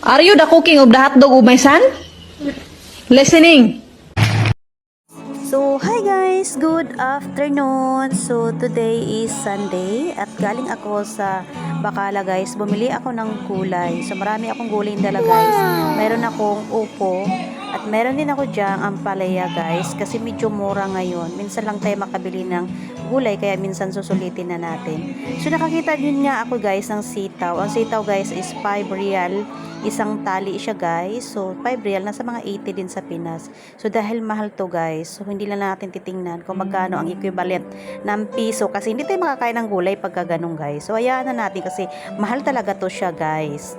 Are you the cooking of the hotdog of my son? Listening. So, hi guys! Good afternoon! So, today is Sunday at galing ako sa Bacala guys. Bumili ako ng gulay. So, marami akong gulay dala guys. Meron akong upo at meron din ako dyang ampalaya guys kasi medyo mura ngayon. Minsan lang tayo makabili ng gulay kaya minsan susulitin na natin. So, nakakita din nga ako guys ng sitaw. Ang sitaw guys is 5 real. Isang tali siya guys. So 5 real, nasa mga 80 din sa Pinas. So dahil mahal to guys, so hindi lang natin titingnan kung magkano ang equivalent ng piso kasi hindi tayo makakain ng gulay pagka ganun guys. So hayaan na natin kasi mahal talaga to siya guys.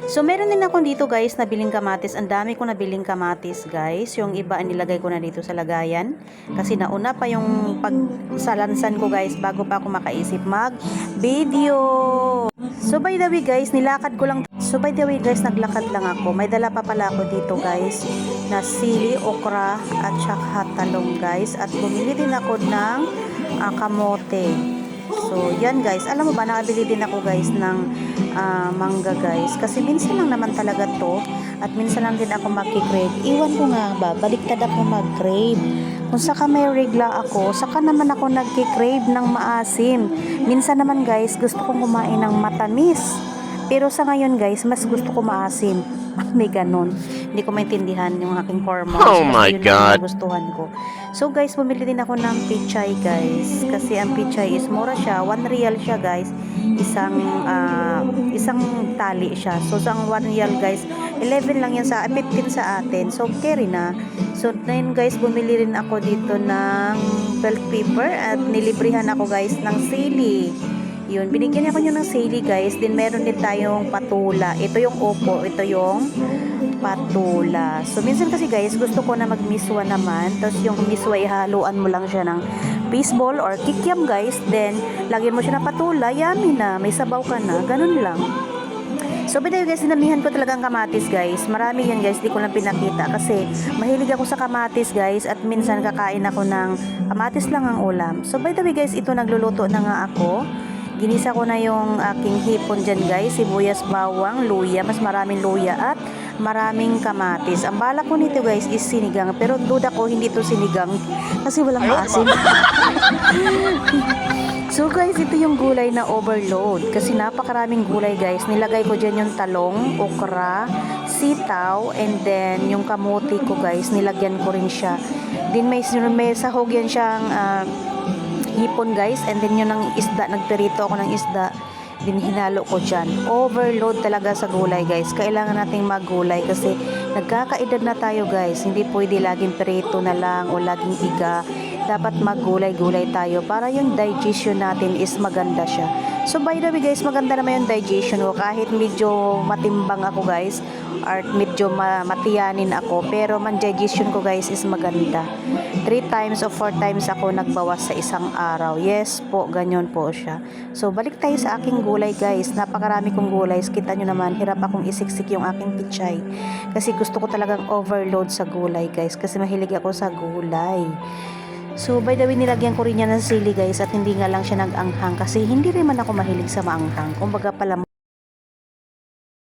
So meron din ako dito guys nabiling kamatis. Ang dami ko nabiling kamatis guys. Yung iba nilagay ko na dito sa lagayan kasi nauna pa yung pagsalansan ko guys bago pa ako makaisip mag video. So by the way guys, naglakad lang ako. May dala pa pala ako dito guys na sili, okra at saka talong guys. At bumili din ako ng kamote. So yan guys, alam mo ba nakabili din ako guys ng mangga guys. Kasi minsan lang naman talaga to at minsan lang din ako mag-crave. Iwan ko nga ba, baliktad ako mag-crave. Kung saka may regla ako, saka naman ako nag-crave ng maasim. Minsan naman guys, gusto kong kumain ng matamis. Pero sa ngayon guys, mas gusto ko maasim. May ganon. Hindi ko maintindihan yung aking hormones. Oh my God. Yun ang gustuhan ko. So guys, bumili din ako ng pichay guys. Kasi ang pichay is mura siya. 1 real siya guys. Isang tali siya. So ang 1 real guys, 11 lang yan sa 15 sa atin. So carry na. So ngayon guys, bumili rin ako dito ng bell pepper at nilibrihan ako guys ng sili. Yun, binigyan ako nyo ng sili guys. Then meron din tayong patula. Ito yung opo, ito yung patula. So minsan kasi guys, gusto ko na magmiswa naman. Tapos yung miswa, ihaluan mo lang siya ng baseball or kikiam guys. Then lagyan mo siya ng patula, yummy na. May sabaw ka na, ganun lang. So by the way guys, dinamihan ko talagang kamatis guys. Marami yan guys, di ko lang pinakita kasi mahilig ako sa kamatis guys at minsan kakain ako ng kamatis lang ang ulam. So by the way guys, ito nagluluto na nga ako. Ginisa ko na yung aking hipon dyan guys, sibuyas, bawang, luya, mas maraming luya at maraming kamatis. Ang bala ko nito guys is sinigang, pero duda ko hindi to sinigang kasi walang maasim. So guys, ito yung gulay na overload kasi napakaraming gulay guys. Nilagay ko dyan yung talong, okra, sitaw, and then yung kamuti ko guys, nilagyan ko rin siya. Then may sahog yan siyang hipon guys, and then yun ng isda, nagperito ako ng isda, din hinalo ko dyan. Overload talaga sa gulay guys. Kailangan nating maggulay kasi nagkakaedad na tayo guys. Hindi pwede laging perito na lang o laging iga. Dapat maggulay-gulay tayo para yung digestion natin is maganda siya. So by the way guys, maganda naman yung digestion ko kahit medyo matimbang ako guys or medyo matiyanin ako, pero man digestion ko guys is maganda. 3 times o 4 times ako nagbawas sa isang araw. Yes po, ganyan po siya. So balik tayo sa aking gulay guys. Napakarami kong gulay. Kita nyo naman, hirap akong isiksik yung aking pichay kasi gusto ko talagang overload sa gulay guys kasi mahilig ako sa gulay. So by the way, nilagyan ko rin yan ng sili guys at hindi nga lang siya nag-anghang kasi hindi rin man ako mahilig sa maanghang. Kumbaga pala